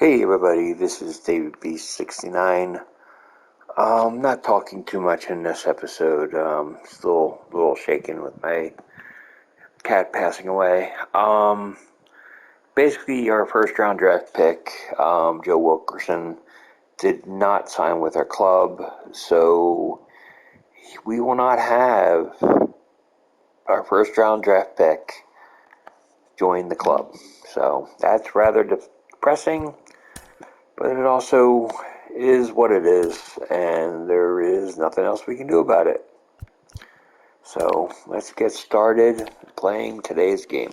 Hey everybody, this is David B69. Not talking too much in this episode. Still a little shaken with my cat passing away. Basically, our first round draft pick, Joe Wilkerson, did not sign with our club, so we will not have our first round draft pick join the club. So that's rather depressing. But it also is what it is, and there is nothing else we can do about it. So let's get started playing today's game.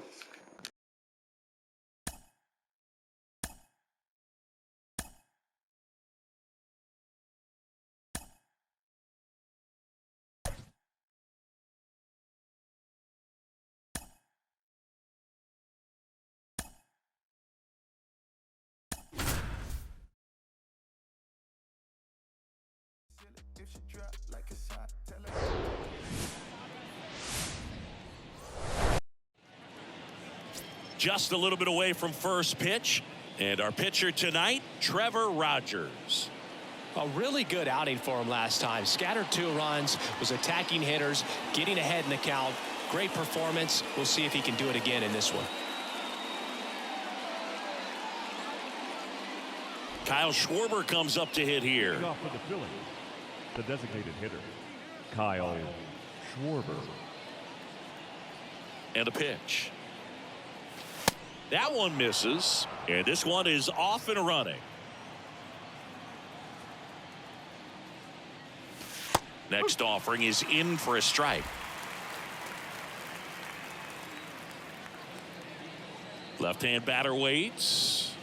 Just a little bit away from first pitch. And our pitcher tonight, Trevor Rogers. A really good outing for him last time. Scattered 2 runs, was attacking hitters, getting ahead in the count. Great performance. We'll see if he can do it again in this one. Kyle Schwarber comes up to hit here. Off for the Phillies, the designated hitter, Kyle Schwarber. And a pitch. That one misses, and this one is off and running. Next offering is in for a strike. Left-hand batter waits.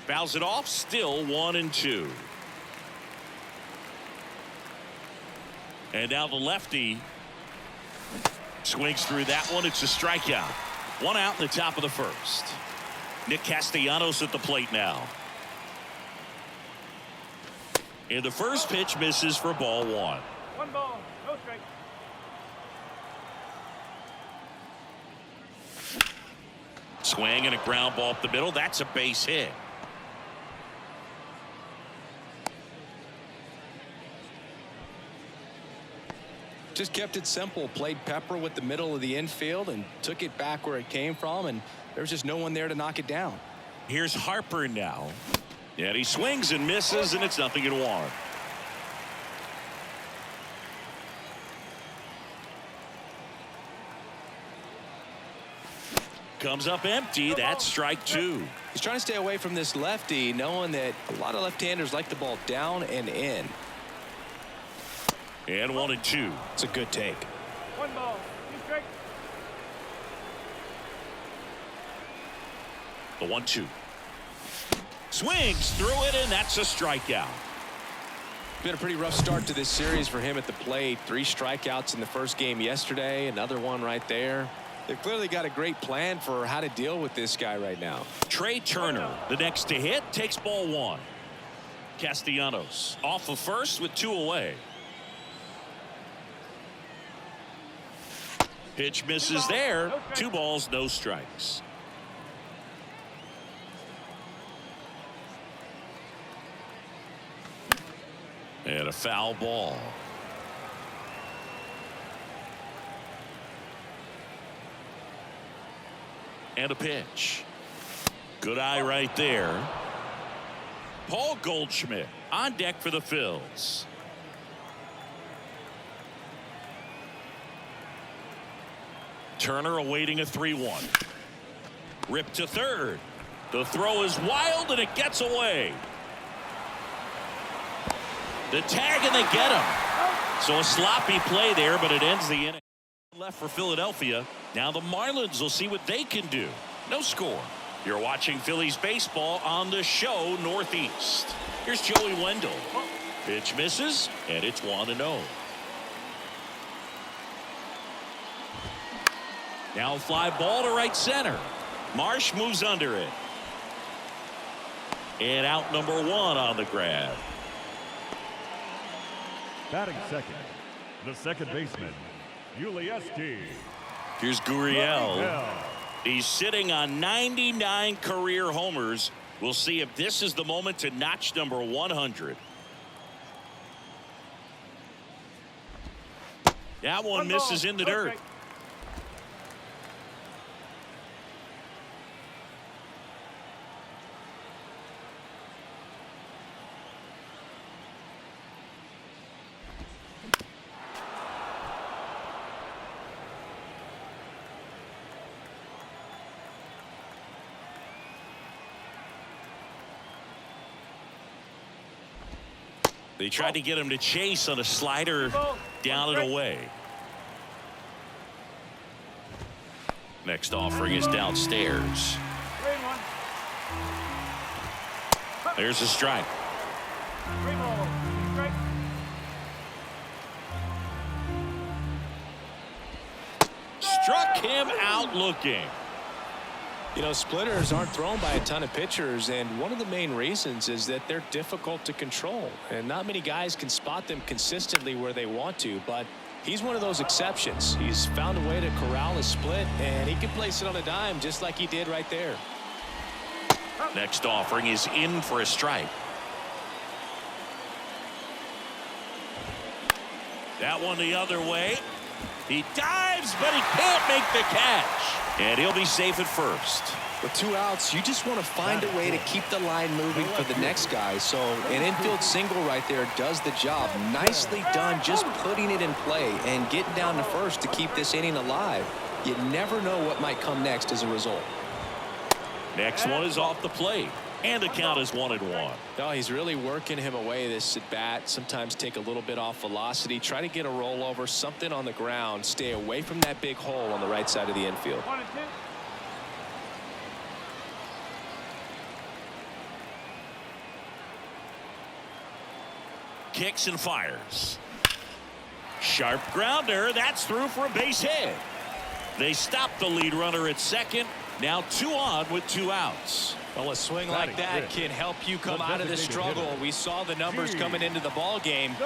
Fouls it off, still 1-2. And now the lefty swings through that one. It's a strikeout. 1 out in the top of the first. Nick Castellanos at the plate now. And the first pitch misses for ball 1. 1 ball, no strike. Swing and a ground ball up the middle. That's a base hit. Just kept it simple. Played pepper with the middle of the infield and took it back where it came from, and there's just no one there to knock it down. Here's Harper now. And he swings and misses, and it's 0-1. Comes up empty. That's strike 2. He's trying to stay away from this lefty, knowing that a lot of left-handers like the ball down and in. And 1-2. It's a good take. 1 ball, 2 strikes. The 1-2. Swings through it, and that's a strikeout. Been a pretty rough start to this series for him at the plate. 3 strikeouts in the first game yesterday. Another one right there. They've clearly got a great plan for how to deal with this guy right now. Trey Turner, the next to hit, takes ball 1. Castellanos off of first with 2 away. Pitch misses there. 2 balls, no strikes. And a foul ball. And a pitch. Good eye right there. Paul Goldschmidt on deck for the Phillies. Turner awaiting a 3-1. Ripped to third. The throw is wild, and it gets away. The tag, and they get him. So a sloppy play there, but it ends the inning. Left for Philadelphia. Now the Marlins will see what they can do. No score. You're watching Phillies baseball on the show Northeast. Here's Joey Wendell. Pitch misses, and it's 1-0. Now a fly ball to right center. Marsh moves under it. And out number 1 on the grab. Batting second, the second baseman, Ulieski. Here's Gurriel. He's sitting on 99 career homers. We'll see if this is the moment to notch number 100. That one misses in the dirt. They tried to get him to chase on a slider down and away. Next offering is downstairs. There's a strike. Struck him out looking. You know, splitters aren't thrown by a ton of pitchers, and one of the main reasons is that they're difficult to control, and not many guys can spot them consistently where they want to, but he's one of those exceptions. He's found a way to corral a split, and he can place it on a dime just like he did right there. Next offering is in for a strike. That one the other way. He dives, but he can't make the catch. And he'll be safe at first. With 2 outs, you just want to find a way to keep the line moving for the next guy. So an infield single right there does the job. Nicely done, just putting it in play and getting down to first to keep this inning alive. You never know what might come next as a result. Next one is off the plate. And the count is 1-1. Oh, he's really working him away this at bat. Sometimes take a little bit off velocity. Try to get a rollover, something on the ground. Stay away from that big hole on the right side of the infield. 1-2. Kicks and fires. Sharp grounder. That's through for a base hit. They stop the lead runner at second. Now 2 on with 2 outs. Well, a swing like that can help you come out of the struggle. We saw the numbers coming into the ball game,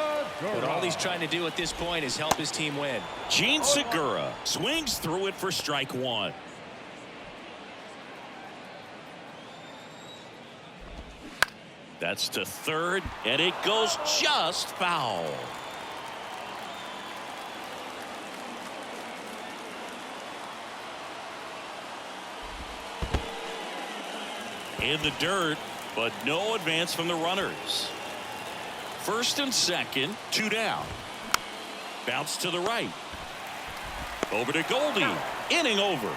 but all he's trying to do at this point is help his team win. Gene Segura swings through it for strike 1. That's to third, and it goes just foul. In the dirt, but no advance from the runners. First and second, 2 down. Bounce to the right. Over to Goldie. Inning over.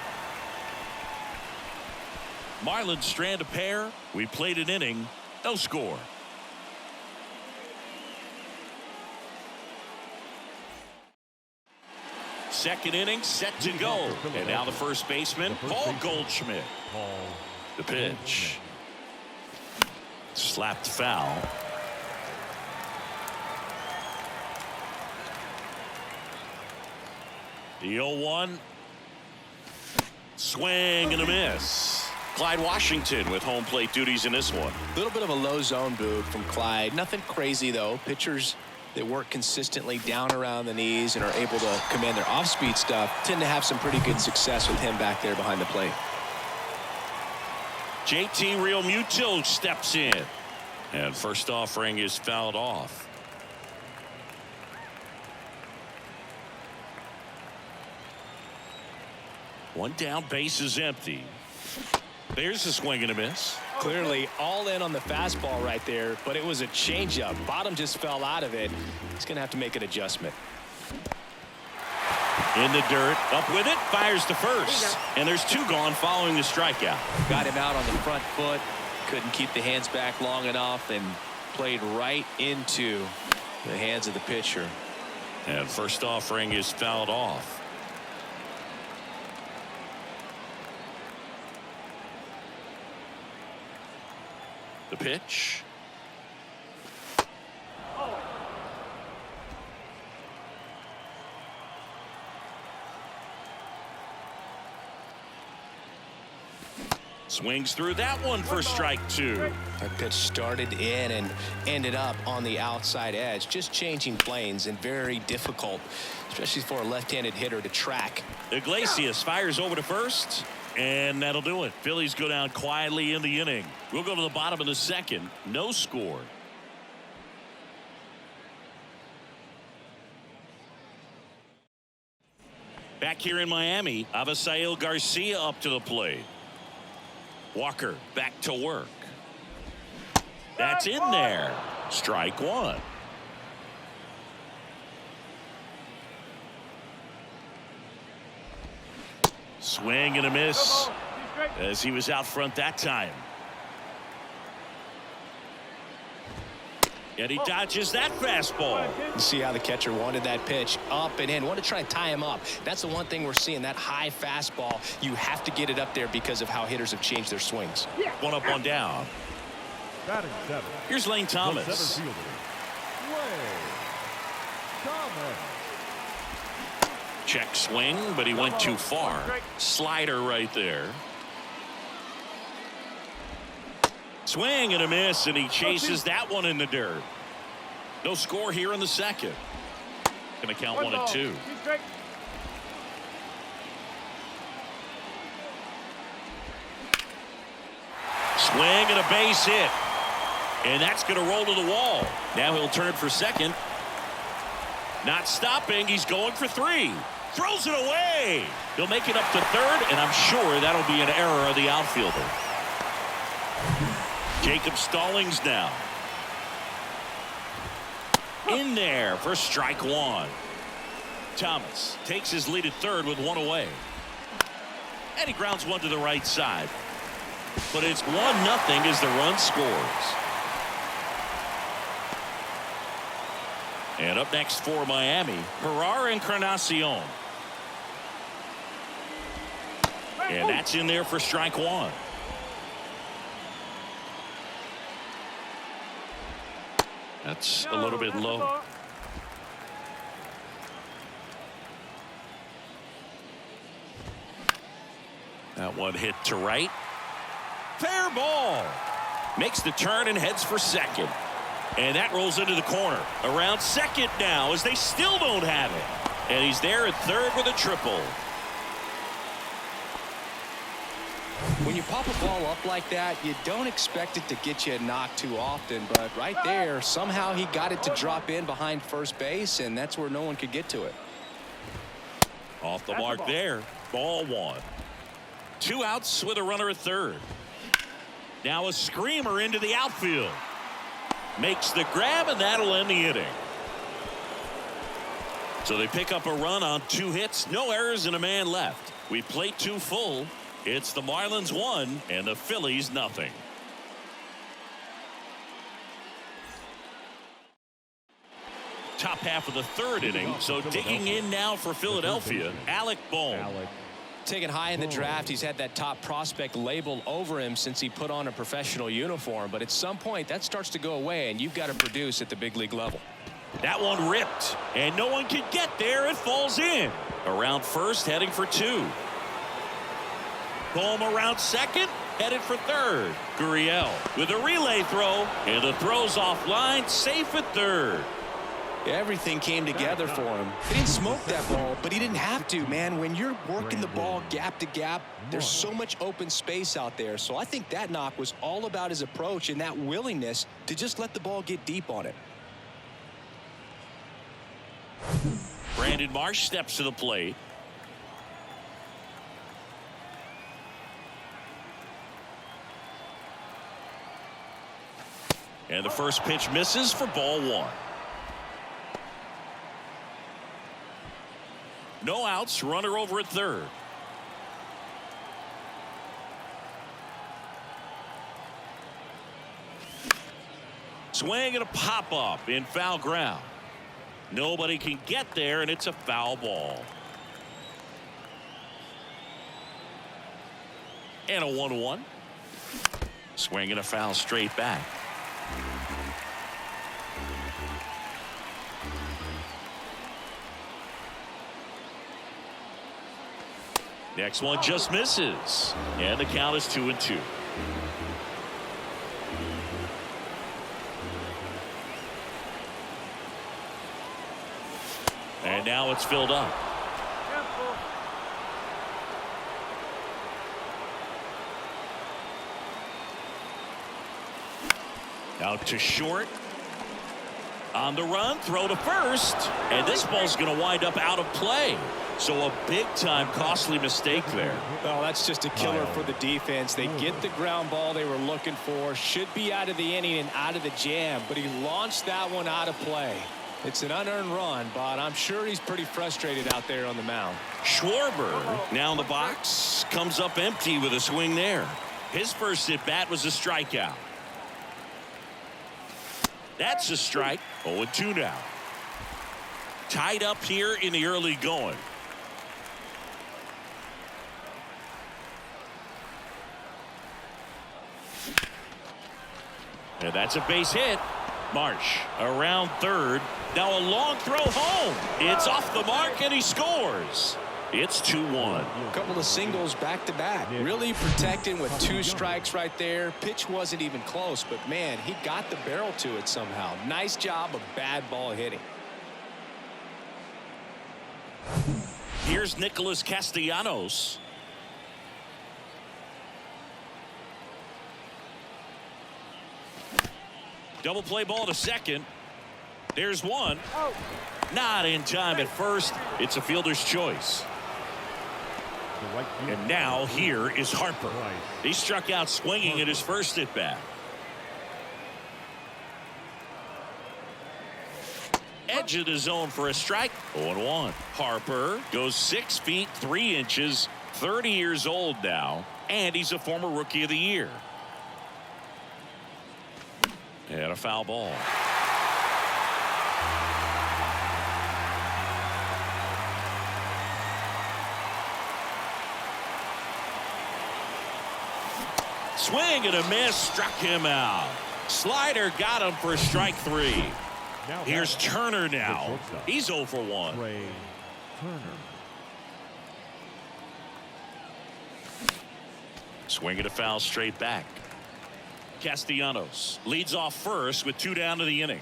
Marlins strand a pair. We played an inning. No score. Second inning set to go. And now the first baseman, Paul Goldschmidt. The pitch. Slapped foul. The 0-1. Swing and a miss. Clyde Washington with home plate duties in this one. A little bit of a low zone boot from Clyde. Nothing crazy, though. Pitchers that work consistently down around the knees and are able to command their off-speed stuff tend to have some pretty good success with him back there behind the plate. JT Realmuto steps in. And first offering is fouled off. One down, base is empty. There's a swing and a miss. Clearly all in on the fastball right there, but it was a changeup. Bottom just fell out of it. He's going to have to make an adjustment. In the dirt, up with it, fires to first. And there's 2 gone following the strikeout. Got him out on the front foot. Couldn't keep the hands back long enough and played right into the hands of the pitcher. And first offering is fouled off. The pitch. Swings through that one for strike two. That pitch started in and ended up on the outside edge. Just changing planes and very difficult, especially for a left-handed hitter to track. Iglesias fires over to first, and that'll do it. Phillies go down quietly in the inning. We'll go to the bottom of the second. No score. Back here in Miami, Avisail Garcia up to the plate. Walker back to work. That's in there. Strike one. Swing and a miss as he was out front that time. And he dodges that fastball. You see how the catcher wanted that pitch up and in. Want to try and tie him up. That's the one thing we're seeing, that high fastball. You have to get it up there because of how hitters have changed their swings. One up, one down. Batting seven. Here's Lane Thomas. The center fielder, Lane Thomas. Check swing, but he went too far. Slider right there. Swing and a miss, and he chases that one in the dirt. No score here in the second. Going to count 1-2. Swing and a base hit. And that's going to roll to the wall. Now he'll turn for second. Not stopping. He's going for three. Throws it away. He'll make it up to third, and I'm sure that'll be an error of the outfielder. Jacob Stallings now. In there for strike one. Thomas takes his lead at third with one away. And he grounds one to the right side. But it's 1-0 as the run scores. And up next for Miami, Herrera Encarnacion. And that's in there for strike one. That's a little bit low. That one hit to right. Fair ball. Makes the turn and heads for second. And that rolls into the corner. Around second now as they still don't have it. And he's there at third with a triple. When you pop a ball up like that, you don't expect it to get you a knock too often, but right there, somehow he got it to drop in behind first base, and that's where no one could get to it. Off the mark there. Ball one. 2 outs with a runner at third. Now a screamer into the outfield. Makes the grab, and that'll end the inning. So they pick up a run on 2 hits, no errors, and a man left. We play 2 full. It's the Marlins 1 and the Phillies 0. Top half of the third inning. So digging in now for Philadelphia, Alec Bohm. Taken high in the draft, he's had that top prospect label over him since he put on a professional uniform. But at some point, that starts to go away, and you've got to produce at the big league level. That one ripped, and no one can get there. It falls in. Around first, heading for 2. Bohm around second, headed for third. Gurriel with a relay throw, and the throw's offline, safe at third. Everything came together for him. He didn't smoke that ball, but he didn't have to, man. When you're working the ball gap to gap, there's so much open space out there. So I think that knock was all about his approach and that willingness to just let the ball get deep on it. Brandon Marsh steps to the plate. And the first pitch misses for ball one. No outs, runner over at third. Swing and a pop up in foul ground. Nobody can get there, and it's a foul ball. And a 1-1. Swing and a foul straight back. Next one just misses. And the count is 2-2. And now it's filled up. Out to short. On the run, throw to first. And this ball's going to wind up out of play. So a big-time costly mistake there. Well, that's just a killer for the defense. They get the ground ball they were looking for. Should be out of the inning and out of the jam. But he launched that one out of play. It's an unearned run, but I'm sure he's pretty frustrated out there on the mound. Schwarber now in the box. Comes up empty with a swing there. His first at-bat was a strikeout. That's a strike. 0-2 now. Tied up here in the early going. And that's a base hit. Marsh around third. Now a long throw home. It's off the mark and he scores. It's 2-1. A couple of singles back to back. Really protecting with 2 strikes right there. Pitch wasn't even close, but man, he got the barrel to it somehow. Nice job of bad ball hitting. Here's Nicholas Castellanos. Double play ball to second. There's one. Not in time at first. It's a fielder's choice. And now here is Harper. He struck out swinging at his first at bat. Edge of the zone for a strike. 0-1. Harper goes 6 feet 3 inches, 30 years old now, and he's a former Rookie of the Year. And a foul ball. Swing and a miss, struck him out. Slider got him for strike 3. Here's Turner now. He's 0 for 1. Swing and a foul straight back. Castellanos leads off first with 2 down to the inning.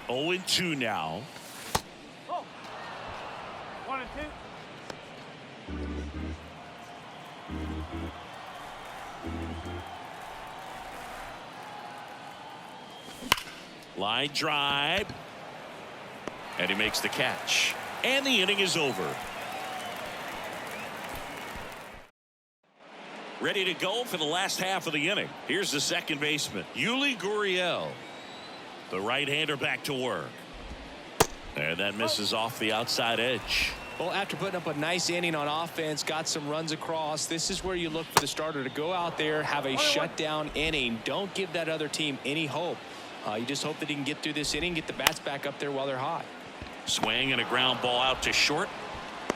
Oh, 0-2 now. 1-2. Line drive. And he makes the catch. And the inning is over. Ready to go for the last half of the inning. Here's the second baseman, Yuli Gurriel. The right-hander back to work. And that misses off the outside edge. Well, after putting up a nice inning on offense, got some runs across, this is where you look for the starter to go out there, have a shutdown inning. Don't give that other team any hope. You just hope that he can get through this inning, get the bats back up there while they're hot. Swing and a ground ball out to short.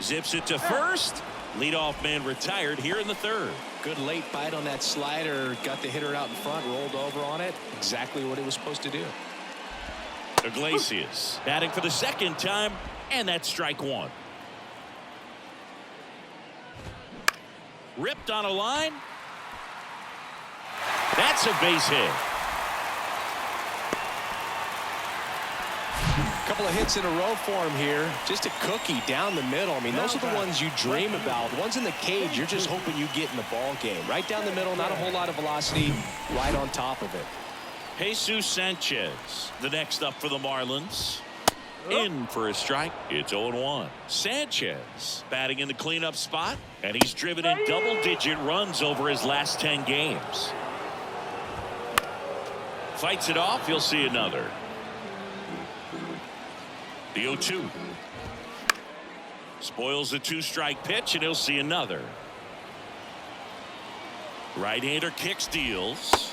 Zips it to first. Leadoff man retired here in the third. Good late bite on that slider. Got the hitter out in front, rolled over on it. Exactly what it was supposed to do. Iglesias batting for the second time, and that's strike 1. Ripped on a line. That's a base hit. Couple of hits in a row for him here. Just a cookie down the middle. I mean, those are the ones you dream about. The ones in the cage, you're just hoping you get in the ball game. Right down the middle, not a whole lot of velocity, right on top of it. Jesus Sanchez, the next up for the Marlins. In for a strike. It's 0-1. Sanchez batting in the cleanup spot, and he's driven in double-digit runs over his last 10 games. Fights it off. You'll see another. The 0-2. Spoils the 2-strike pitch, and he'll see another. Right-hander kicks, deals.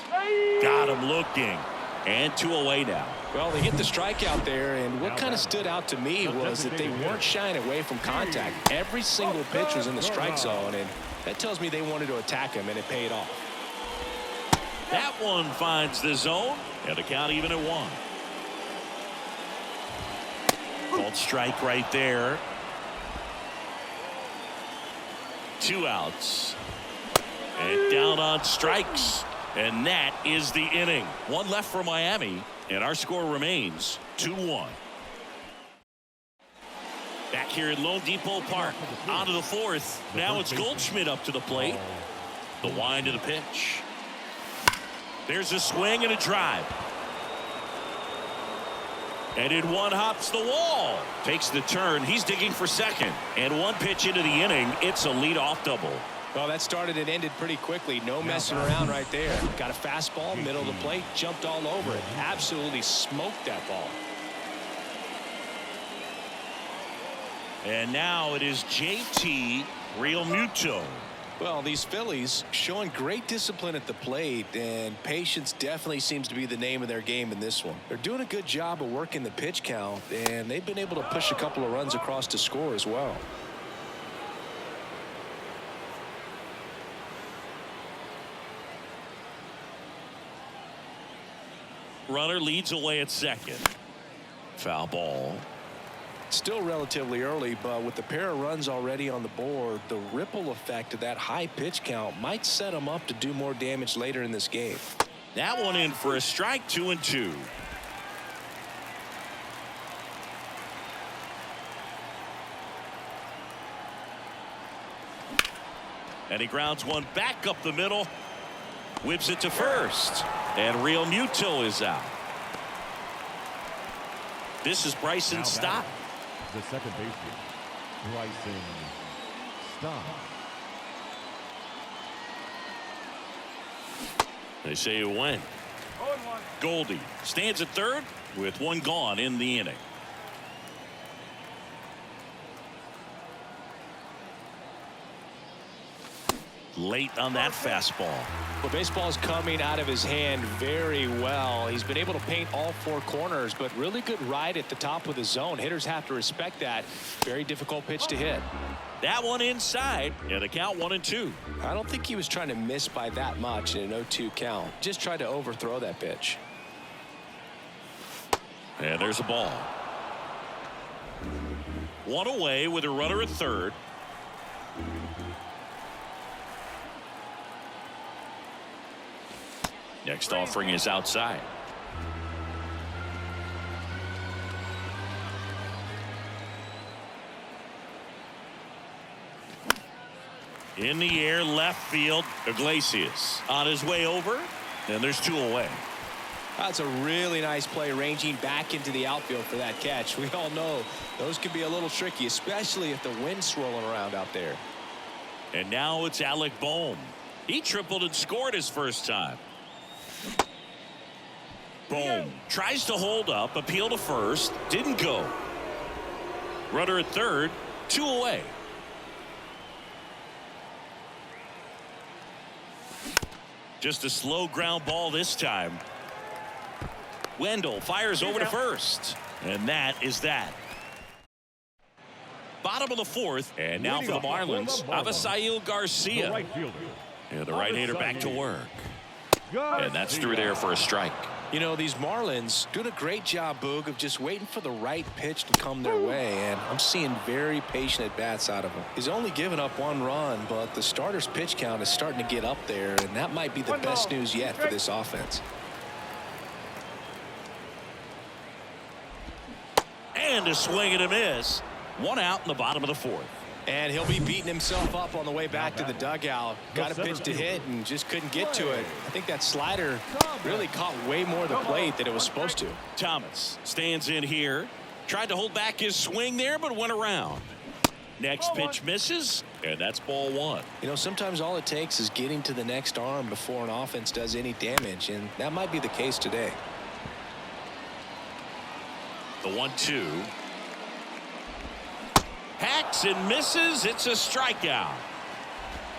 Got him looking. And 2 away now. Well, they get the strikeout there, and what kind of stood out to me was that they weren't shying away from contact. Every single pitch was in the strike zone, and that tells me they wanted to attack him, and it paid off. That one finds the zone, and the count even at 1. Called strike right there. 2 outs. And down on strikes. And that is the inning. 1 left for Miami, and our score remains 2-1. Back here at Lone Depot Park. On to the 4th. Now it's Goldschmidt up to the plate. The wind of the pitch. There's a swing and a drive. And in 1 hops the wall. Takes the turn. He's digging for second. And 1 pitch into the inning. It's a leadoff double. Well, that started and ended pretty quickly. No messing around right there. Got a fastball, middle of the plate, jumped all over it. Absolutely smoked that ball. And now it is JT Realmuto. Well, these Phillies showing great discipline at the plate, and patience definitely seems to be the name of their game in this one. They're doing a good job of working the pitch count, and they've been able to push a couple of runs across to score as well. Runner leads away at second. Foul ball. Still relatively early, but with the pair of runs already on the board, the ripple effect of that high pitch count might set them up to do more damage later in this game. That one in for a strike. 2-2. And he grounds one back up the middle. Whips it to first. And Realmuto is out. This is Bryson Stott. The second baseman, Bryson Stott. They say it went. 0-1. Goldie stands at third with 1 gone in the inning. Late on that fastball. Well, baseball's coming out of his hand very well. He's been able to paint all 4 corners, but really good ride at the top of the zone. Hitters have to respect that. Very difficult pitch to hit. That one inside, and the count 1-2. I don't think he was trying to miss by that much in an 0-2 count. Just tried to overthrow that pitch. And there's a ball. 1 away with a runner at third. Next offering is outside. In the air, left field. Iglesias on his way over, and there's 2 away. That's a really nice play, ranging back into the outfield for that catch. We all know those can be a little tricky, especially if the wind's swirling around out there. And now it's Alec Bohm. He tripled and scored his first time. Bohm tries to hold up, appeal to first, didn't go. Runner at third, 2 away. Just a slow ground ball this time. Wendell fires over to first, and that is that. Bottom of the 4th, and now for the Marlins, Avisail Garcia. The right fielder. And the right-hander back to work. And that's through there for a strike. You know, these Marlins doing a great job, Boog, of just waiting for the right pitch to come their way, and I'm seeing very patient at-bats out of him. He's only given up 1 run, but the starter's pitch count is starting to get up there, and that might be the best news yet for this offense. And a swing and a miss. 1 out in the bottom of the 4th. And he'll be beating himself up on the way back to the dugout. Got a pitch to hit and just couldn't get to it. I think that slider really caught way more of the plate than it was supposed to. Thomas stands in here. Tried to hold back his swing there, but went around. Next pitch misses, and that's ball 1. You know, sometimes all it takes is getting to the next arm before an offense does any damage, and that might be the case today. The 1-2. Hacks and misses. It's a strikeout.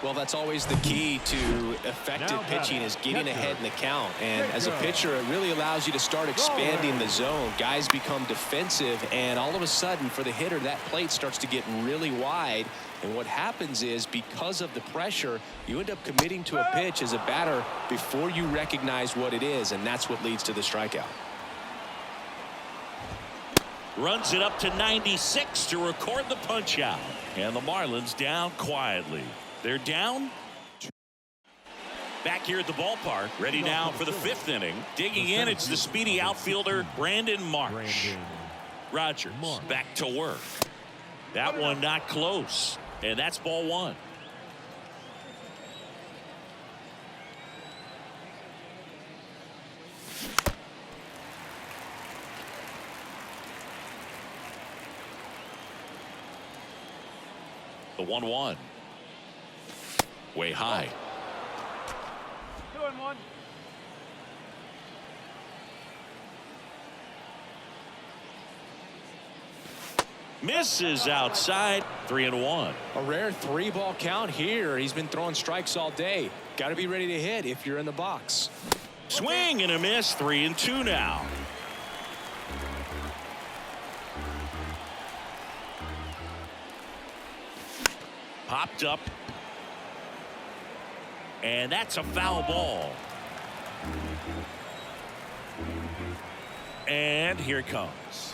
Well, that's always the key to effective pitching, is getting ahead in the count. And as a pitcher, it really allows you to start expanding the zone. Guys become defensive, and all of a sudden, for the hitter, that plate starts to get really wide. And what happens is, because of the pressure, you end up committing to a pitch as a batter before you recognize what it is, and that's what leads to the strikeout. Runs it up to 96 to record the punch out. And the Marlins down quietly. They're down. Back here at the ballpark, ready now for the 5th inning. Digging in, it's the speedy outfielder Brandon Marsh. Rogers back to work. That one not close. And that's ball 1. The 1-1. Way high. 2-1. Misses outside. 3-1. A rare 3-ball count here. He's been throwing strikes all day. Got to be ready to hit if you're in the box. Swing and a miss. 3-2 now. Popped up. And that's a foul ball. And here it comes.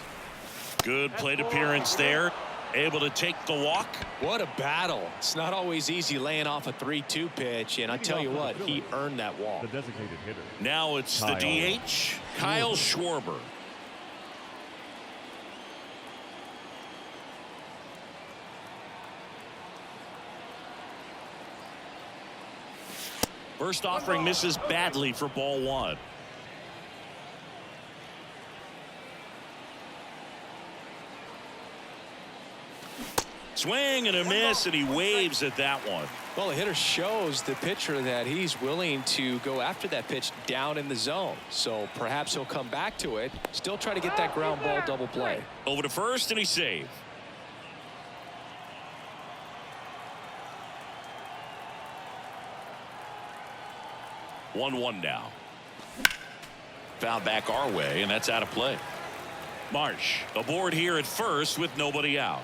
Good plate appearance there. Able to take the walk. What a battle. It's not always easy laying off a 3-2 pitch, and I tell you what, he earned that walk. The designated hitter. Now it's the DH, Kyle Schwarber. First offering misses badly for ball 1. Swing and a miss, and he waves at that one. Well, the hitter shows the pitcher that he's willing to go after that pitch down in the zone. So perhaps he'll come back to it. Still try to get that ground ball double play. Over to first, and he saved. One now. Foul back our way, and that's out of play. Marsh aboard here at first with nobody out.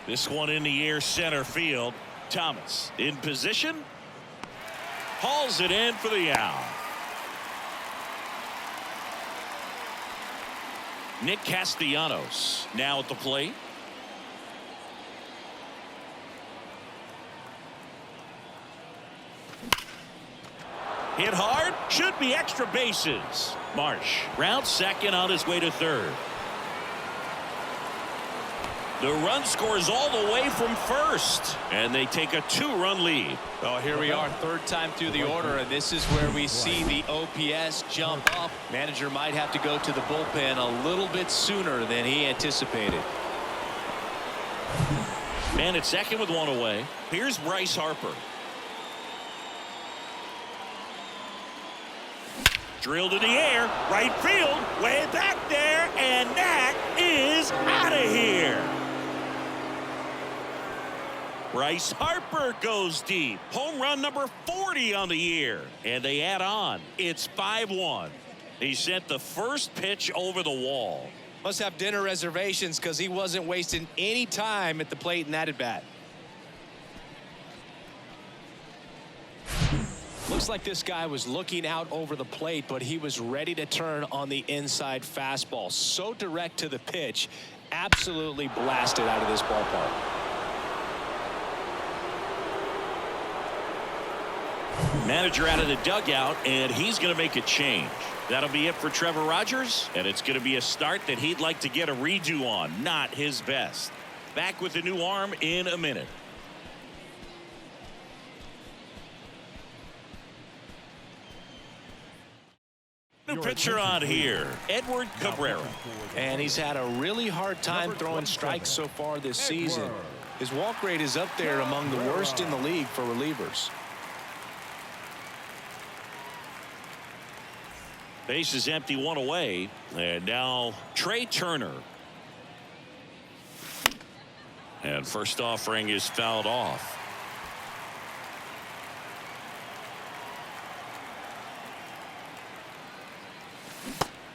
This one in the air, center field. Thomas in position. Hauls it in for the out. Nick Castellanos now at the plate. Hit hard, should be extra bases. Marsh rounds second on his way to third. The run scores all the way from first, and they take a 2-run lead. Oh, here we are, third time through the order, and this is where we see the OPS jump up. Manager might have to go to the bullpen a little bit sooner than he anticipated. Man at second with one away. Here's Bryce Harper. Drilled in the air, right field, way back there, and that is out of here. Bryce Harper goes deep. Home run number 40 on the year. And they add on. It's 5-1. He sent the first pitch over the wall. Must have dinner reservations because he wasn't wasting any time at the plate in that at bat. Looks like this guy was looking out over the plate, but he was ready to turn on the inside fastball. So direct to the pitch, absolutely blasted out of this ballpark. Manager out of the dugout, and he's going to make a change. That'll be it for Trevor Rogers, and it's going to be a start that he'd like to get a redo on. Not his best. Back with the new arm in a minute. New pitcher on here, Edward Cabrera. And he's had a really hard time throwing strikes so far this season. His walk rate is up there among the worst in the league for relievers. Base is empty, one away. And now Trey Turner. And first offering is fouled off.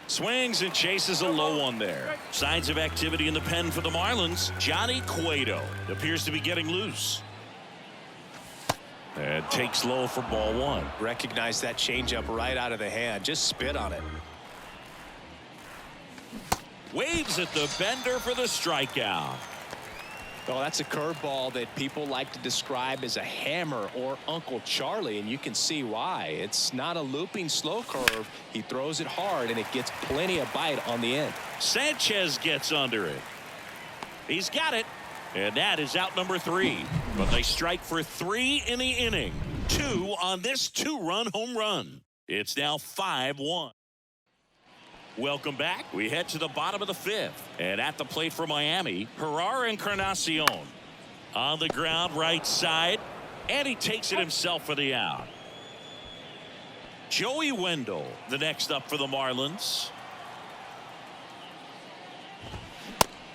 Swings and chases a low one there. Signs of activity in the pen for the Marlins. Johnny Cueto appears to be getting loose. And takes low for ball one. Recognize that changeup right out of the hand. Just spit on it. Waves at the bender for the strikeout. Oh, that's a curveball that people like to describe as a hammer or Uncle Charlie, and you can see why. It's not a looping slow curve. He throws it hard, and it gets plenty of bite on the end. Sanchez gets under it. He's got it, and that is out number 3. But they strike for 3 in the inning. 2 on this 2-run home run. It's now 5-1. Welcome back. We head to the bottom of the 5th. And at the plate for Miami, Herrera Encarnacion. On the ground, right side. And he takes it himself for the out. Joey Wendell, the next up for the Marlins.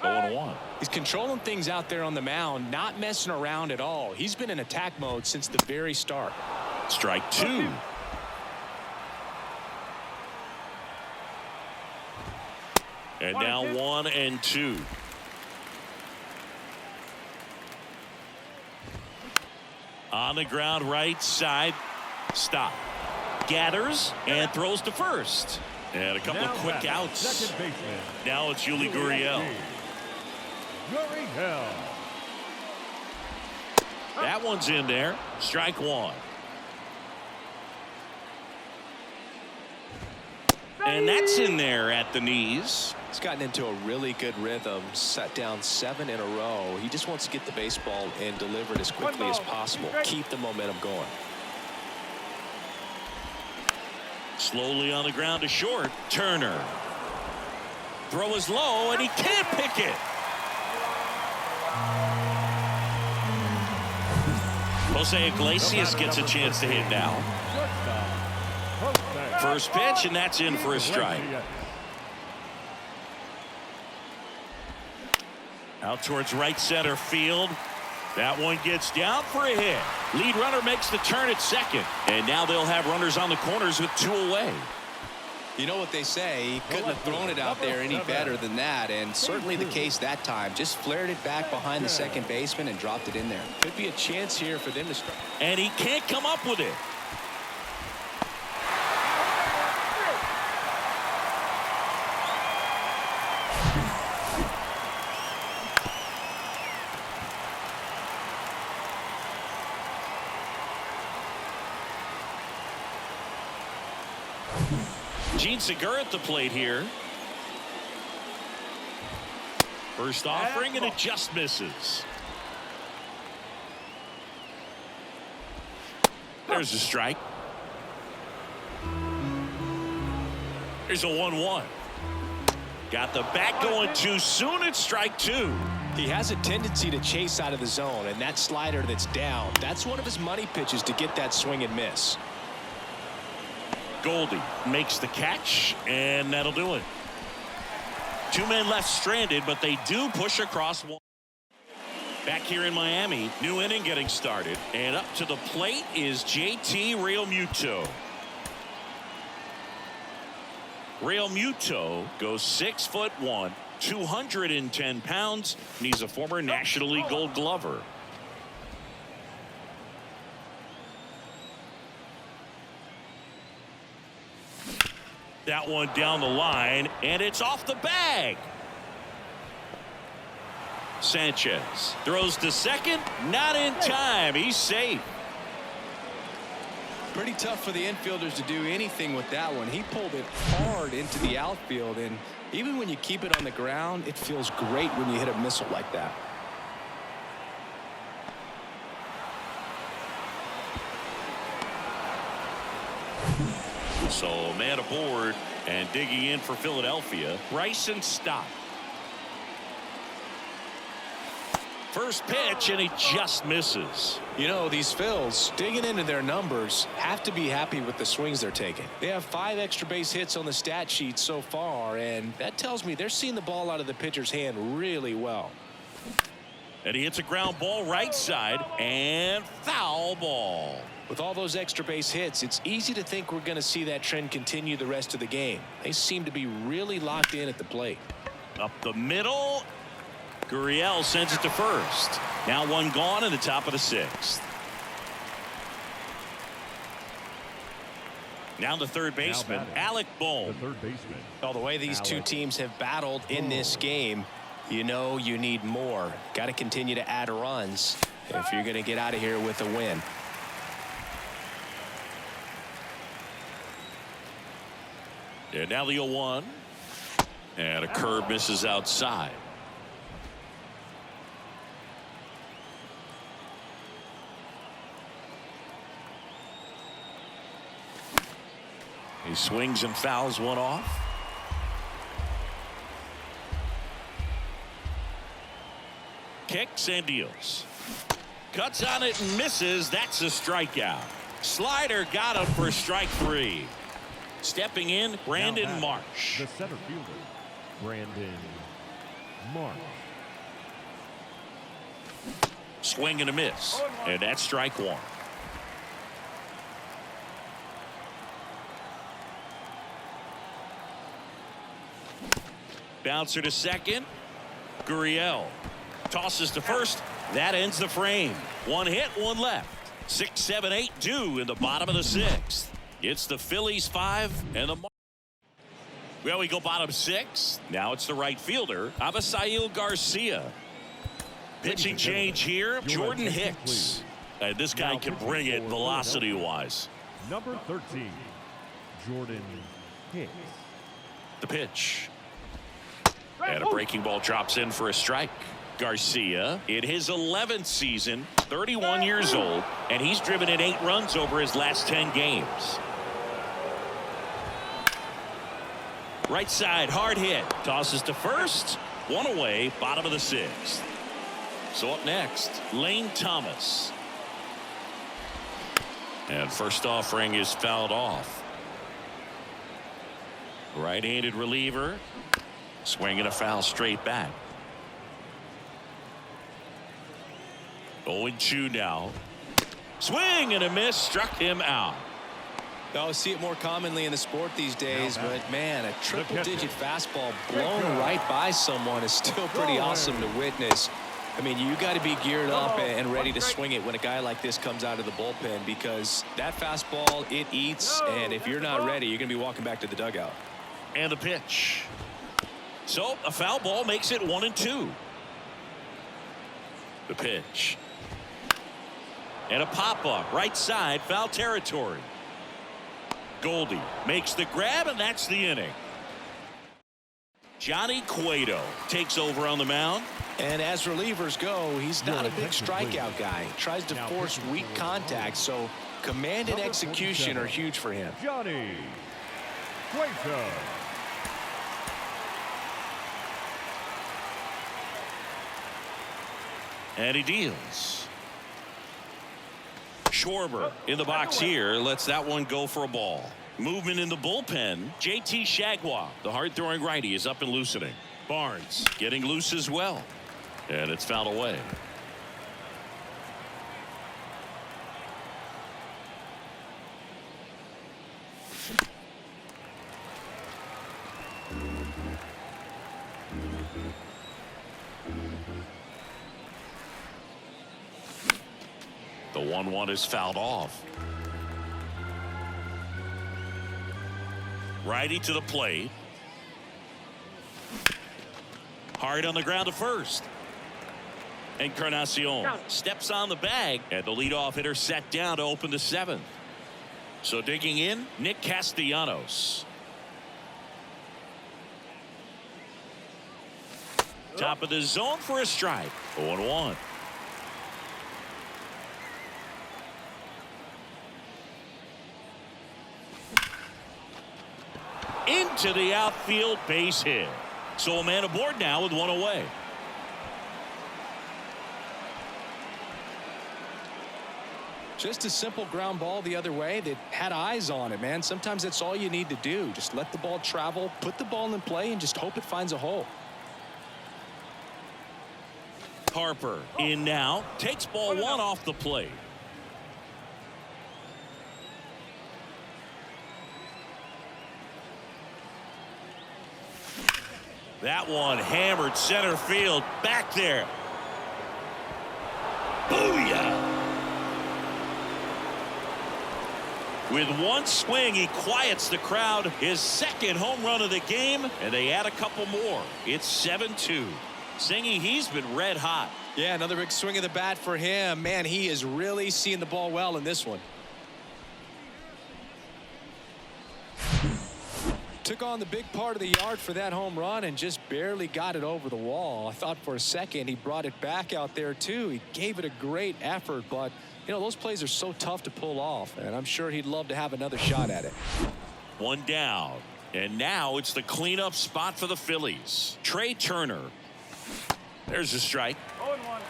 0-1. He's controlling things out there on the mound, not messing around at all. He's been in attack mode since the very start. Strike 2. And now 1-2. On the ground, right side. Stop. Gathers and throws to first. And a couple of quick outs. Second baseman. Now it's Yuli Gurriel. Gurriel. That one's in there. Strike 1. And that's in there at the knees. He's gotten into a really good rhythm, set down 7 in a row. He just wants to get the baseball and deliver it as quickly as possible. Keep the momentum going. Slowly on the ground to short. Turner. Throw is low, and he can't pick it. Jose Iglesias gets a chance to hit now. First pitch, and that's in for a strike. Out towards right center field. That one gets down for a hit. Lead runner makes the turn at second. And now they'll have runners on the corners with 2 away. You know what they say, he couldn't have thrown it out there any better than that, and certainly the case that time. Just flared it back behind the second baseman and dropped it in there. Could be a chance here for them to strike. And he can't come up with it. Gene Segura at the plate here. First offering, and it just misses. There's a strike. There's a 1-1. Got the bat going too soon. It's strike 2. He has a tendency to chase out of the zone, and that slider that's down, that's one of his money pitches to get that swing and miss. Goldie makes the catch, and that'll do it. 2 men left stranded, but they do push across one. Back here in Miami, new inning getting started, and up to the plate is JT Realmuto. Realmuto goes 6'1", 210 pounds, and he's a former National League Gold Glover. That one down the line, and it's off the bag. Sanchez throws to second, not in time. He's safe. Pretty tough for the infielders to do anything with that one. He pulled it hard into the outfield, and even when you keep it on the ground, it feels great when you hit a missile like that. So man aboard, and digging in for Philadelphia, Bryson Stott. First pitch, and he just misses. You know, these Phils, digging into their numbers, have to be happy with the swings they're taking. They have 5 extra base hits on the stat sheet so far, and that tells me they're seeing the ball out of the pitcher's hand really well. And he hits a ground ball right side and foul ball. With all those extra base hits, it's easy to think we're going to see that trend continue the rest of the game. They seem to be really locked in at the plate. Up the middle. Gurriel sends it to first. Now one gone in the top of the sixth. Now the third baseman, Alec Bohm. The third baseman. Well, the way these two teams have battled in this game, you know you need more. Got to continue to add runs if you're going to get out of here with a win. And now the 0-1. And a curve misses outside. He swings and fouls one off. Kicks and deals. Cuts on it and misses. That's a strikeout. Slider got him for strike 3. Stepping in, Brandon Marsh. The center fielder, Brandon Marsh. Swing and a miss. And that's strike 1. Bouncer to second. Gurriel tosses to first. That ends the frame. One hit, one left. 6, 7, 8 due in the bottom of the 6th. It's the Phillies 5 and the Marlins. Well, we go bottom 6. Now it's the right fielder, Avisail Garcia. Pitching change here, Jordan Hicks. This guy can bring it velocity-wise. Number 13, Jordan Hicks. The pitch. And a breaking ball drops in for a strike. Garcia in his 11th season, 31 years old, and he's driven in 8 runs over his last 10 games. Right side, hard hit. Tosses to first. One away, bottom of the 6th. So up next, Lane Thomas. And first offering is fouled off. Right-handed reliever. Swinging a foul straight back. 0-2 now. Swing and a miss. Struck him out. I see it more commonly in the sport these days, but man, a triple-digit fastball blown right by someone is still pretty awesome to witness. I mean, you got to be geared up and ready to swing it when a guy like this comes out of the bullpen, because that fastball, it eats, and if you're not ready, you're going to be walking back to the dugout. And the pitch. So a foul ball makes it 1-2. The pitch. And a pop-up right side, foul territory. Goldie makes the grab, and that's the inning. Johnny Cueto takes over on the mound. And as relievers go, he's not a big strikeout guy. He tries to force weak contact, so command and execution are huge for him. Johnny Cueto. And he deals. Schwarber in the box here lets that one go for a ball. Movement in the bullpen. JT Shagwa, the hard-throwing righty, is up and loosening. Barnes getting loose as well. And it's fouled away. The 1-1 is fouled off. Righty to the plate. Hard on the ground to first. Encarnacion steps on the bag, and the leadoff hitter set down to open the 7th. So digging in, Nick Castellanos. Top of the zone for a strike. 0-1. Into the outfield, base hit. So a man aboard now with one away. Just a simple ground ball the other way that had eyes on it, man. Sometimes that's all you need to do. Just let the ball travel, put the ball in play, and just hope it finds a hole. Harper in now. Takes ball one off the plate. That one hammered center field. Back there. Booyah! With one swing, he quiets the crowd. His second home run of the game, and they add a couple more. It's 7-2. Singy, he's been red hot. Yeah, another big swing of the bat for him. Man, he is really seeing the ball well in this one. Took on the big part of the yard for that home run and just barely got it over the wall. I thought for a second he brought it back out there too. He gave it a great effort, but you know, those plays are so tough to pull off, and I'm sure he'd love to have another shot at it. One down, and now it's the cleanup spot for the Phillies. Trey Turner. There's a strike. 0-1.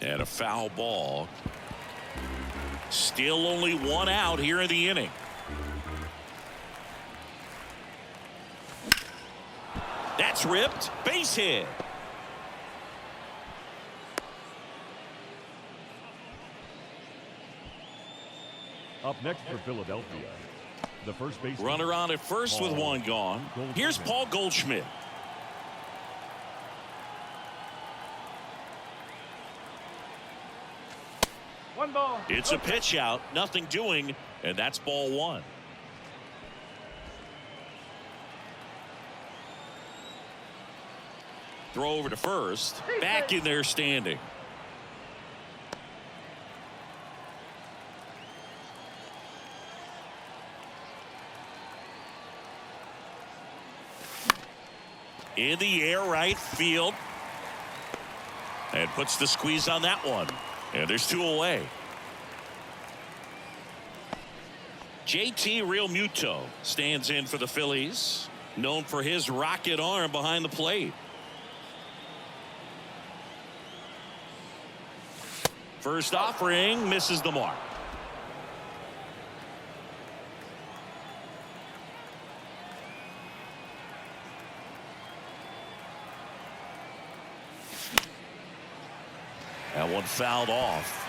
And a foul ball. Still only one out here in the inning. That's ripped. Base hit. Up next for Philadelphia, the first baseman. Runner on at first with one gone. Here's Paul Goldschmidt. One ball. It's a pitch out, nothing doing, and that's ball one. Throw over to first. Back in there standing. In the air, right field. And puts the squeeze on that one. And there's two away. JT Realmuto stands in for the Phillies. Known for his rocket arm behind the plate. First offering misses the mark. That one fouled off.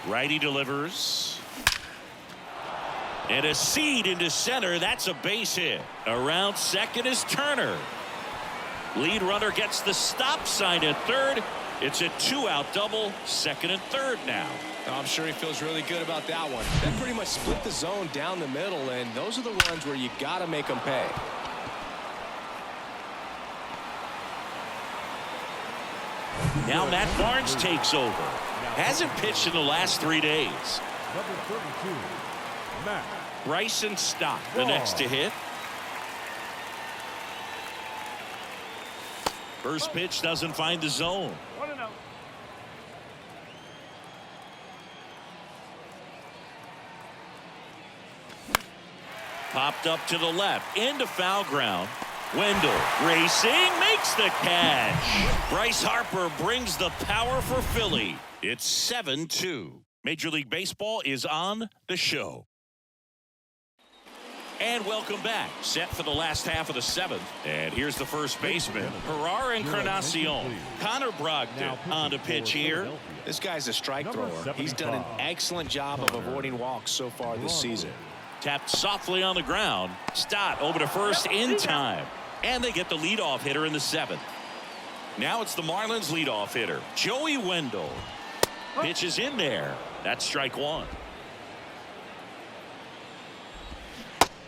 Righty delivers. And a seed into center. That's a base hit. Around second is Turner. Lead runner gets the stop sign at third. It's a two-out double. Second and third now. I'm sure he feels really good about that one. That pretty much split the zone down the middle, and those are the ones where you got to make them pay. Now Matt Barnes takes over. Hasn't pitched in the last 3 days. Number 32, Matt. Bryson Stott, the next to hit. First pitch doesn't find the zone. 1-0. Popped up to the left, into foul ground. Wendell racing, makes the catch. Bryce Harper brings the power for Philly. It's 7-2. Major League Baseball is on the show. And welcome back. Set for the last half of the seventh. And here's the first baseman, Herrera Encarnacion. Connor Brogdon on the pitch here. This guy's a strike thrower. He's done an excellent job of avoiding walks so far this season. Tapped softly on the ground. Stott over to first in time. And they get the leadoff hitter in the seventh. Now it's the Marlins leadoff hitter, Joey Wendell. Pitch is in there. That's strike one.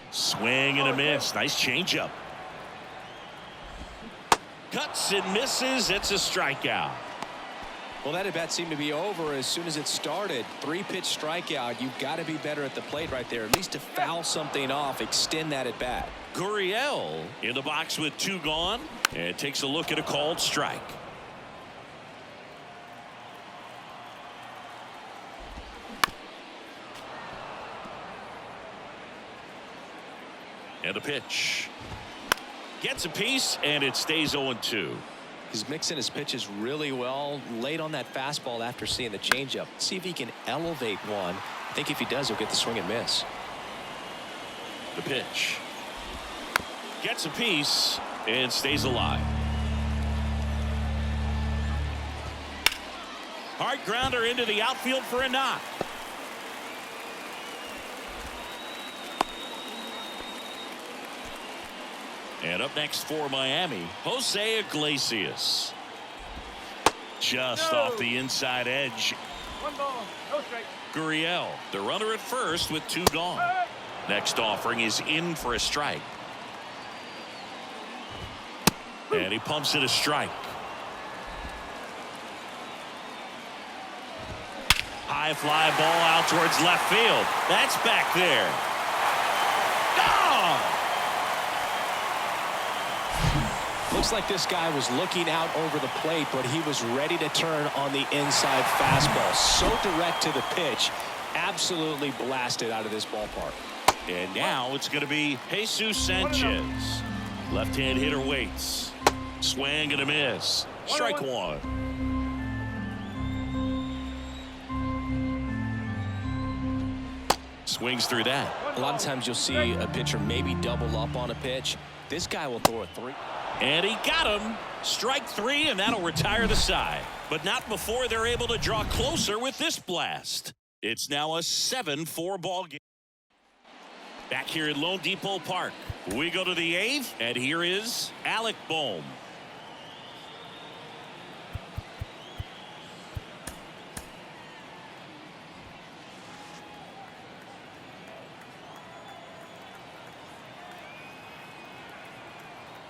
Swing and a miss. Nice changeup. Cuts and misses. It's a strikeout. Well, that at bat seemed to be over as soon as it started. 3-pitch strikeout. You've got to be better at the plate right there. At least to foul something off, extend that at bat. Gurriel in the box with two gone. And takes a look at a called strike. And a pitch. Gets a piece, and it stays 0-2. He's mixing his pitches really well. Late on that fastball after seeing the changeup. See if he can elevate one. I think if he does, he'll get the swing and miss. The pitch. Gets a piece and stays alive. Hard grounder into the outfield for a knock. And up next for Miami, Jose Iglesias. Just off the inside edge. 1 ball, no strike. Gurriel, the runner at first with 2 gone. Next offering is in for a strike. And he pumps it a strike. High fly ball out towards left field. That's back there. Gone! Looks like this guy was looking out over the plate, but he was ready to turn on the inside fastball. So direct to the pitch. Absolutely blasted out of this ballpark. And now it's going to be Jesus Sanchez. Left-hand hitter waits. Swing and a miss. Strike 1. Swings through that. A lot of times you'll see a pitcher maybe double up on a pitch. This guy will throw a 3. And he got him. Strike 3, and that'll retire the side. But not before they're able to draw closer with this blast. It's now a 7-4 ball game. Back here at Lone Depot Park, we go to the 8th, and here is Alec Bohm.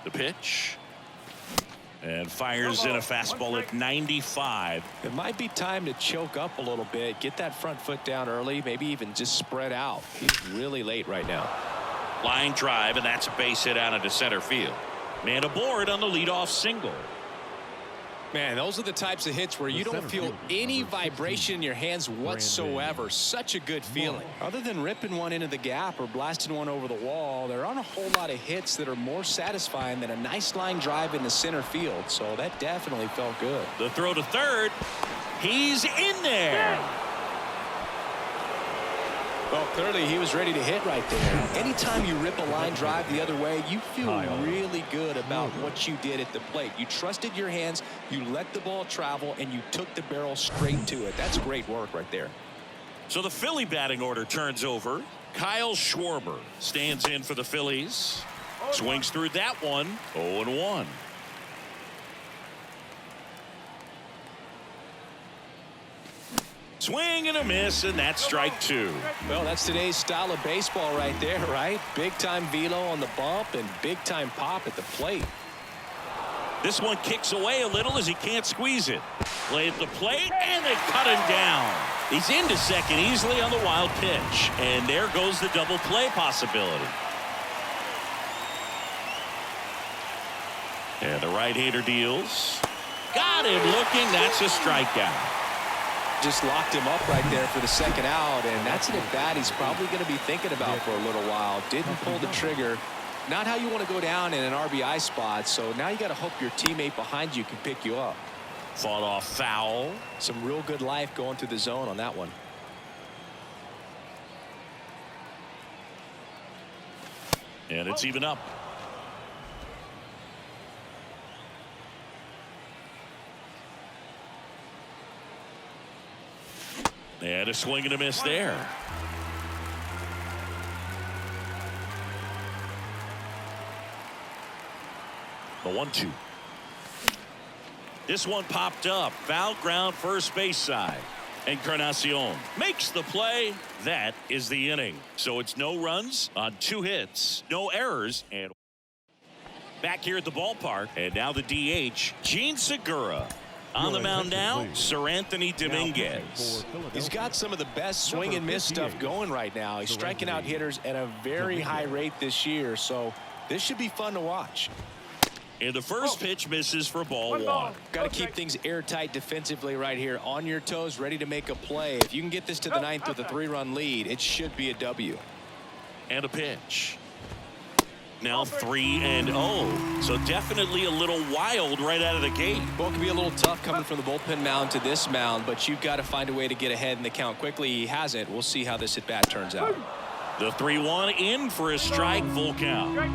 The pitch. And fires in a fastball at 95. It might be time to choke up a little bit. Get that front foot down early. Maybe even just spread out. He's really late right now. Line drive, and that's a base hit out into center field. Man aboard on the leadoff single. Man, those are the types of hits where you don't feel any vibration in your hands whatsoever. Such a good feeling. Other than ripping one into the gap or blasting one over the wall, there aren't a whole lot of hits that are more satisfying than a nice line drive in the center field. So that definitely felt good. The throw to third. He's in there. Well, clearly he was ready to hit right there. Anytime you rip a line drive the other way, you feel really good about what you did at the plate. You trusted your hands, you let the ball travel, and you took the barrel straight to it. That's great work right there. So the Philly batting order turns over. Kyle Schwarber stands in for the Phillies. Swings through that one. 0-1. Swing and a miss, and that's strike 2. Well, that's today's style of baseball right there, right? Big time velo on the bump and big time pop at the plate. This one kicks away a little as he can't squeeze it. Play at the plate, and they cut him down. He's into second easily on the wild pitch, and there goes the double play possibility. And the right-hander deals. Got him looking. That's a strikeout. Just locked him up right there for the second out, and that's an at-bat he's probably going to be thinking about for a little while. Didn't pull the trigger. Not how you want to go down in an RBI spot, so now you got to hope your teammate behind you can pick you up. Fought off foul. Some real good life going through the zone on that one. And it's even up. And a swing and a miss there. The 1-2. This one popped up. Foul ground first base side. Encarnacion makes the play. That is the inning. So it's no runs on 2 hits, no errors, and back here at the ballpark. And now the DH, Gene Segura. On the mound now, Sir Anthony Dominguez. He's got some of the best swing and miss stuff going right now. He's striking out hitters at a very high rate this year, so this should be fun to watch. And the first pitch misses for ball 1. Got to keep things airtight defensively right here. On your toes, ready to make a play. If you can get this to the 9th with a 3-run lead, it should be a W. And a pitch. Now 3-0. So definitely a little wild right out of the gate. Well, it can be a little tough coming from the bullpen mound to this mound, but you've got to find a way to get ahead in the count quickly. He hasn't. We'll see how this at bat turns out. The 3-1 in for a strike, full count.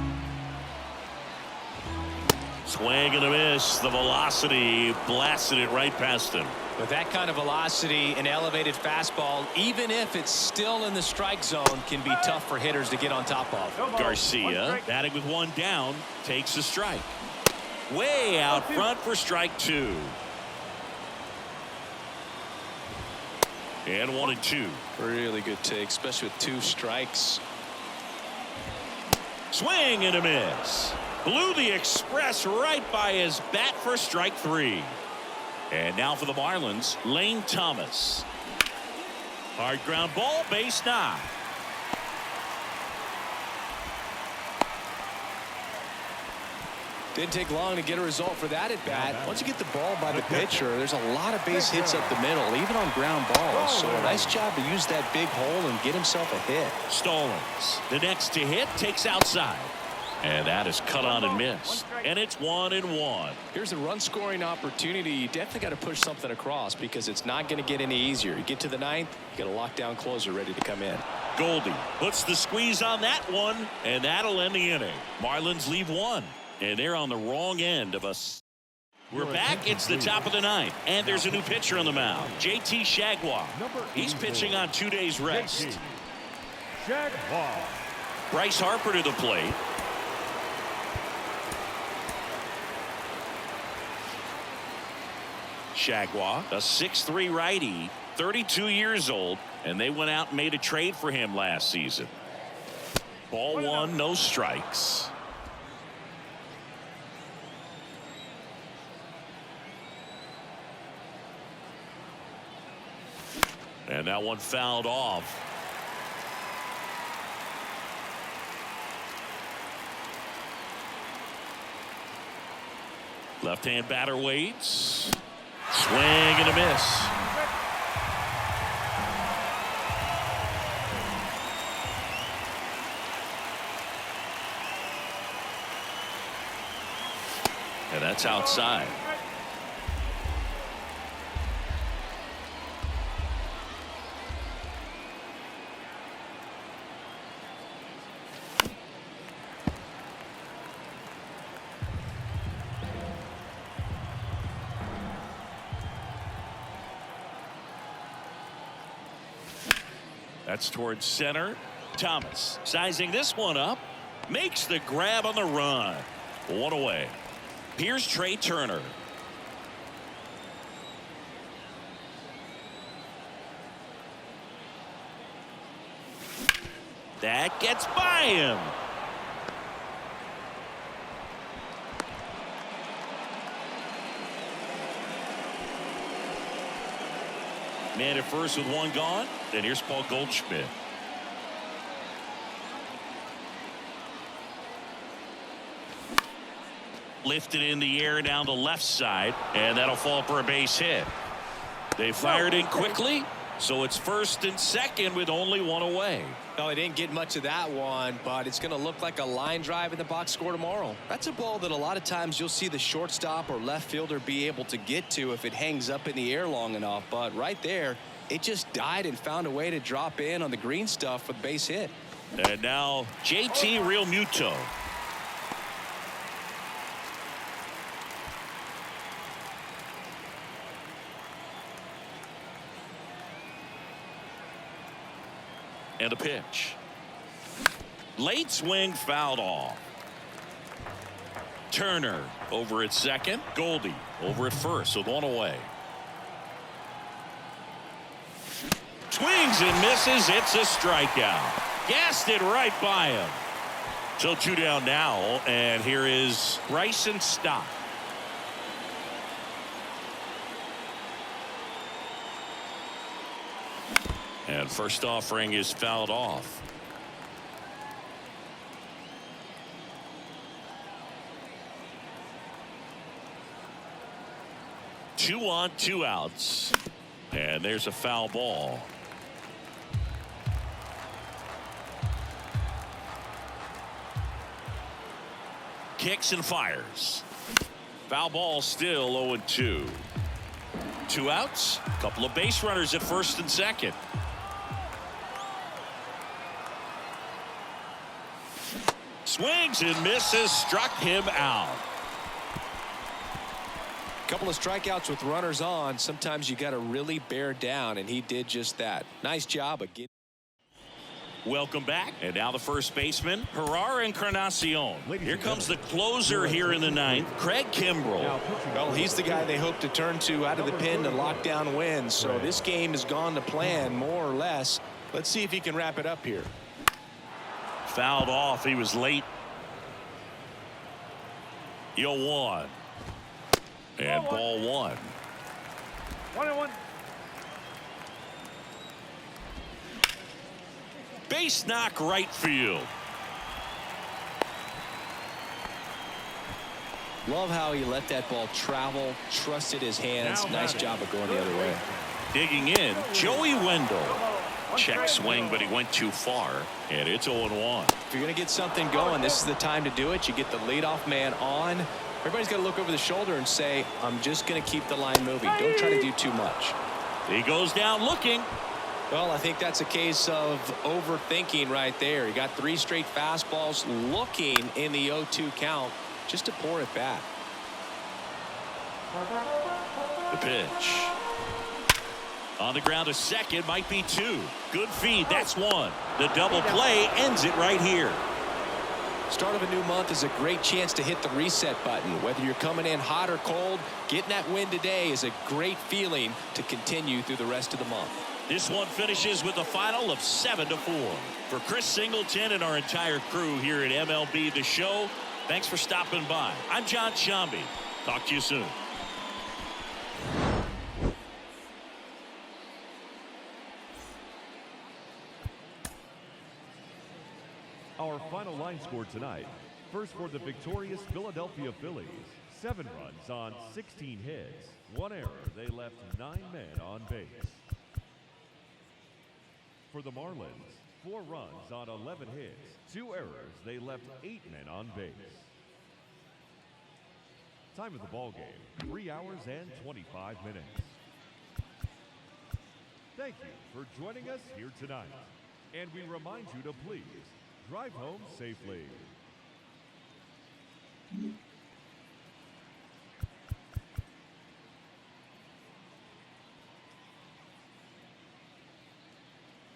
Swing and a miss. The velocity blasted it right past him. With that kind of velocity, an elevated fastball, even if it's still in the strike zone, can be tough for hitters to get on top of. Garcia, batting with one down, takes a strike. Way out front for strike 2. And 1-2. Really good take, especially with 2 strikes. Swing and a miss. Blew the express right by his bat for strike 3. And now for the Marlins, Lane Thomas. Hard ground ball, base knock. Didn't take long to get a result for that at bat. Once you get the ball by the pitcher, there's a lot of base hits up the middle, even on ground balls. So a nice job to use that big hole and get himself a hit. Stallings, the next to hit, takes outside. And that is cut on and missed. And it's 1-1. Here's a run scoring opportunity. You definitely got to push something across because it's not going to get any easier. You get to the 9th, you got a lockdown closer ready to come in. Goldie puts the squeeze on that one, and that'll end the inning. Marlins leave 1, and they're on the wrong end of us. We're back. It's the top of the 9th, and there's a new pitcher on the mound, JT Shagwar. He's pitching on 2 days rest. Bryce Harper to the plate. Shagwar, a 6'3" righty, 32 years old, and they went out and made a trade for him last season. Ball 1, no strikes. And that one fouled off. Left-hand batter waits. Swing and a miss. And that's outside. That's towards center. Thomas sizing this one up. Makes the grab on the run. 1 away. Here's Trey Turner. That gets by him. Man at first with 1 gone. And here's Paul Goldschmidt. Lifted in the air down the left side, and that'll fall for a base hit. They fired in quickly, so it's 1st and 2nd with only 1 away. No, he didn't get much of that one, but it's going to look like a line drive in the box score tomorrow. That's a ball that a lot of times you'll see the shortstop or left fielder be able to get to if it hangs up in the air long enough. But right there, it just died and found a way to drop in on the green stuff with base hit. And now JT Realmuto. And a pitch. Late swing fouled off. Turner over at second. Goldie over at first with 1 away. Swings and misses. It's a strikeout. Gassed it right by him. So 2 down now, and here is Bryson Stott. And first offering is fouled off. Two on, 2 outs. And there's a foul ball. kicks and fires. Foul ball, still 0-2. 2 outs. A couple of base runners at first and second. Swings and misses. Struck him out. Couple of strikeouts with runners on. Sometimes you got to really bear down, and he did just that. Nice job of getting. Welcome back. And now the first baseman, Herrera Encarnacion. Here comes the closer here in the ninth, Craig Kimbrell. Well, he's the guy they hope to turn to out of the pen to lock down wins. So this game has gone to plan, more or less. Let's see if he can wrap it up here. Fouled off. He was late. 0-1. And ball 1. 1-1. Base knock right field. Love how he let that ball travel, trusted his hands. Nice job of going the other way. Digging in, Joey Wendell. Check swing, but he went too far, and it's 0-1. If you're going to get something going, this is the time to do it. You get the leadoff man on. Everybody's got to look over the shoulder and say, I'm just going to keep the line moving. Don't try to do too much. He goes down looking. Well, I think that's a case of overthinking right there. He got 3 straight fastballs looking in the 0-2 count just to pour it back. The pitch. On the ground to second, might be 2. Good feed, that's 1. The double play ends it right here. Start of a new month is a great chance to hit the reset button. Whether you're coming in hot or cold, getting that win today is a great feeling to continue through the rest of the month. This one finishes with a final of 7-4. For Chris Singleton and our entire crew here at MLB The Show, thanks for stopping by. I'm John Shambi. Talk to you soon. Our final line score tonight. First for the victorious Philadelphia Phillies. 7 runs on 16 hits. 1 error. They left 9 men on base. For the Marlins, 4 runs on 11 hits. 2 errors. They left 8 men on base. Time of the ball game, 3 hours and 25 minutes. Thank you for joining us here tonight. And we remind you to please drive home safely.